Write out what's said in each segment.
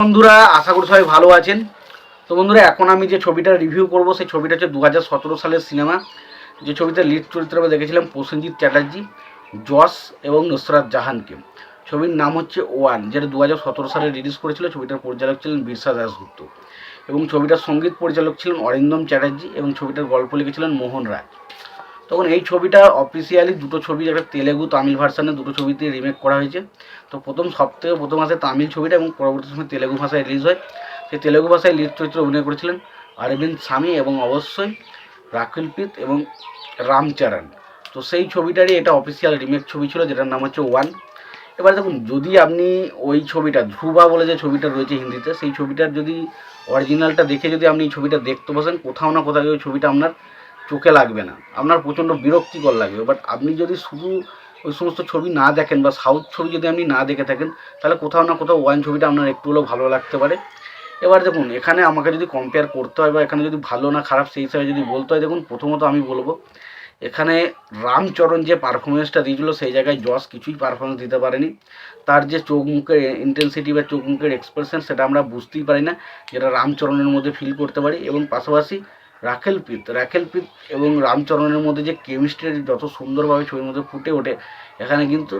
বন্ধুরা, আশা করি সবাই ভালো আছেন। তো বন্ধুরা, এখন আমি যে ছবিটা রিভিউ করব সেই ছবিটা হচ্ছে 2017 সালের সিনেমা। যে ছবিতে লিড চরিত্রে আমরা দেখেছিলাম প্রসেনজিৎ চ্যাটার্জি, যশ এবং নুসরাত জাহানকে। ছবির নাম হচ্ছে ওয়ান, যেটা 2017 সালে রিলিজ করেছিল। ছবিটার পরিচালক ছিলেন বিরসা দাশগুপ্ত এবং ছবিটার সঙ্গীত পরিচালক ছিলেন অরিন্দম চ্যাটার্জি এবং ছবিটার গল্প লিখেছিলেন মোহন রায়। তখন এই ছবিটা অফিসিয়ালি দুটো ছবি, একটা তেলেগু তামিল ভার্সানে দুটো ছবিতে রিমেক করা হয়েছে। তো প্রথম আসে তামিল ছবিটা এবং পরবর্তী সময় তেলেগু ভাষায় রিলিজ হয়। সেই তেলেগু ভাষায় লিড চরিত্রে অভিনয় করেছিলেন অরবিন্দ স্বামী এবং অবশ্যই রাকুল প্রীত এবং রামচরণ। তো সেই ছবিটারই এটা অফিসিয়াল রিমেক ছবি ছিল, যেটার নাম হচ্ছে ওয়ান। এবার দেখুন, যদি আপনি ওই ছবিটা ধ্রুবা বলে যে ছবিটা রয়েছে হিন্দিতে, সেই ছবিটার যদি অরিজিনালটা দেখে যদি আপনি এই ছবিটা দেখতে বসেন, কোথাও না কোথাও ওই ছবিটা আপনার চোখে লাগবে না, আপনার প্রচণ্ড বিরক্তিকর লাগবে। বাট আপনি যদি শুধু ওই সমস্ত ছবি না দেখেন বা সাউথ ছবি যদি আপনি না দেখে থাকেন, তাহলে কোথাও না কোথাও ওয়ান ছবিটা আপনার একটু হলেও ভালো লাগতে পারে। এবার দেখুন, এখানে আমাকে যদি কম্পেয়ার করতে হয় বা এখানে যদি ভালো না খারাপ সেই হিসাবে যদি বলতে হয়, দেখুন প্রথমত আমি বলবো এখানে রামচরণ যে পারফরমেন্সটা দিয়েছিল সেই জায়গায় যশ কিছুই পারফরমেন্স দিতে পারেনি। তার যে চোখ মুখের ইন্টেন্সিটি বা চোখ মুখের এক্সপ্রেশন, সেটা আমরা বুঝতেই পারি না, যেটা রামচরণের মধ্যে ফিল করতে পারি। এবং পাশাপাশি রাখেল প্রীত এবং রামচরণের মধ্যে যে কেমিস্ট্রি যত সুন্দরভাবে ছবির মধ্যে ফুটে ওঠে, এখানে কিন্তু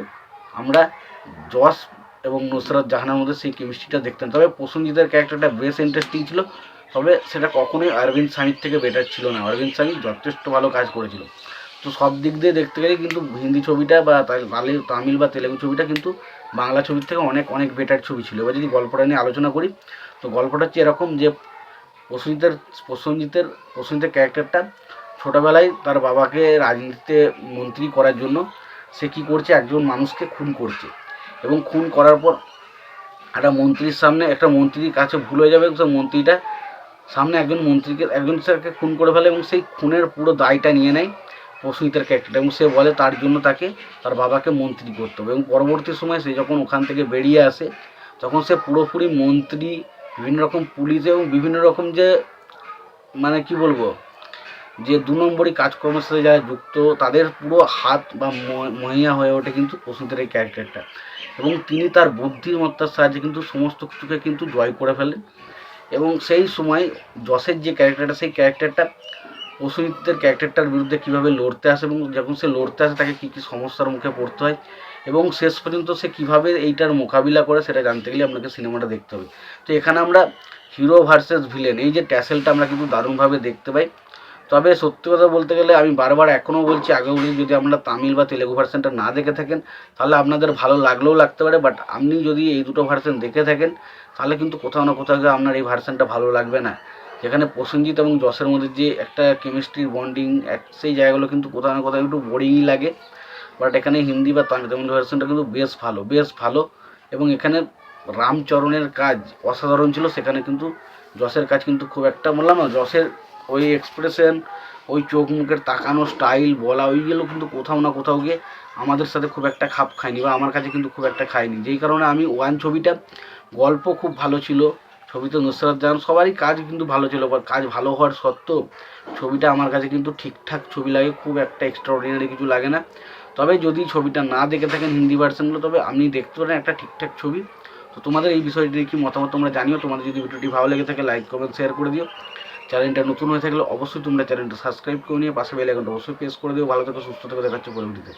আমরা যশ এবং নুসরাত জাহানের মধ্যে সেই কেমিস্ট্রিটা দেখতেন। তবে প্রসেনজিতের ক্যারেক্টারটা বেশ ইন্টারেস্টিং ছিল, তবে সেটা কখনোই অরবিন্দ স্বামীর থেকে বেটার ছিল না। অরবিন্দ স্বামী যথেষ্ট ভালো কাজ করেছিল। তো সব দিক দিয়ে দেখতে গেলে কিন্তু হিন্দি ছবিটা বা তামিল বা তেলেগু ছবিটা কিন্তু বাংলা ছবির থেকে অনেক অনেক বেটার ছবি ছিল। এবার যদি গল্পটা নিয়ে আলোচনা করি, তো গল্পটা হচ্ছে এরকম যে প্রসেনজিতের ক্যারেক্টারটা ছোটোবেলায় তার বাবাকে রাজনীতিতে মন্ত্রী করার জন্য সে কী করছে, একজন মানুষকে খুন করছে এবং খুন করার পর একটা মন্ত্রীর কাছে ভুল হয়ে যাবে। সে মন্ত্রীটা সামনে একজন স্যারকে খুন করে ফেলে এবং সেই খুনের পুরো দায়টা নিয়ে নেয় প্রসেনজিতের ক্যারেক্টারটা এবং সে বলে তার জন্য তার বাবাকে মন্ত্রী করতে হবে। এবং পরবর্তী সময় সে যখন ওখান থেকে বেরিয়ে আসে, তখন সে পুরোপুরি মন্ত্রী, বিভিন্ন রকম পুলিশ এবং বিভিন্ন রকম যে মানে কি বলবো, যে দু নম্বরই কাজকর্মের সাথে যারা যুক্ত, তাদের পুরো হাত বা মহিয়া হয়ে ওঠে কিন্তু প্রসেনজিতের এই ক্যারেক্টারটা। এবং তিনি তার বুদ্ধিমত্তার সাহায্যে কিন্তু সমস্ত কিছুকে কিন্তু জয় করে ফেলেন। এবং সেই সময় যশের যে ক্যারেক্টারটা, সেই ক্যারেক্টারটা প্রসেনজিতের ক্যারেক্টারটার বিরুদ্ধে কীভাবে লড়তে আসে এবং যখন সে লড়তে আসে তাকে কী কী সমস্যার মুখে পড়তে হয় এবং শেষ পর্যন্ত সে কীভাবে এইটার মোকাবিলা করে, সেটা জানতে গেলে আপনাকে সিনেমাটা দেখতে হবে। তো এখানে আমরা হিরো ভার্সেস ভিলেন, এই যে ট্যাসেলটা আমরা কিন্তু দারুণভাবে দেখতে পাই। তবে সত্যি কথা বলতে গেলে আমি বারবার এখনও বলছি, আগেও বলছি, যদি আপনারা তামিল বা তেলেগু ভার্সনটা না দেখে থাকেন তাহলে আপনাদের ভালো লাগলেও লাগতে পারে। বাট আপনি যদি এই দুটো ভার্সন দেখে থাকেন তাহলে কিন্তু কোথাও না কোথাও গিয়ে আপনার এই ভার্সনটা ভালো লাগবে না। যেখানে প্রসেনজিৎ এবং যশের মধ্যে যে একটা কেমিস্ট্রির বন্ডিং, সেই জায়গাগুলো কিন্তু কোথাও না কোথাও একটু বোরিংই লাগে। বাট এখানে হিন্দি বা তামিল ভার্সনটা কিন্তু বেশ ভালো। এবং এখানে রামচরণের কাজ অসাধারণ ছিল, সেখানে কিন্তু যশের কাজ কিন্তু খুব একটা, বললাম না, যশের ওই এক্সপ্রেশন, ওই চোখ মুখের তাকানো স্টাইল, বলা, ওইগুলো কিন্তু কোথাও না কোথাও গিয়ে আমাদের সাথে খুব একটা খাপ খায়নি বা আমার কাছে কিন্তু খুব একটা খায়নি। যেই কারণে আমি ওয়ান ছবিটা, গল্প খুব ভালো ছিল, ছবিতে নুসরাত জাহান সবারই কাজ কিন্তু ভালো ছিল, বা কাজ ভালো হওয়ার সত্ত্বেও ছবিটা আমার কাছে কিন্তু ঠিকঠাক ছবি লাগে, খুব একটা এক্সট্রাঅর্ডিনারি কিছু লাগে না। তবে যদি ছবিটা না দেখে থাকেন হিন্দি ভার্সনগুলো, তবে আপনি দেখতে পারেন একটা ঠিকঠাক ছবি। তো তোমাদের এই বিষয়টি কি মতামত তোমরা জানিও। তোমাদের যদি ভিডিওটি ভালো লেগে থাকে লাইক কমেন্ট শেয়ার করে দিও। চ্যানেলটা নতুন হয়ে থাকলে অবশ্যই তোমরা চ্যানেলটা সাবস্ক্রাইব করে নিয়ে পাশে বেল আইকনটা অবশ্যই প্রেস করে দিও। ভালো থেকো, সুস্থ থেকো, দেখাচ্ছ পরবর্তীতে।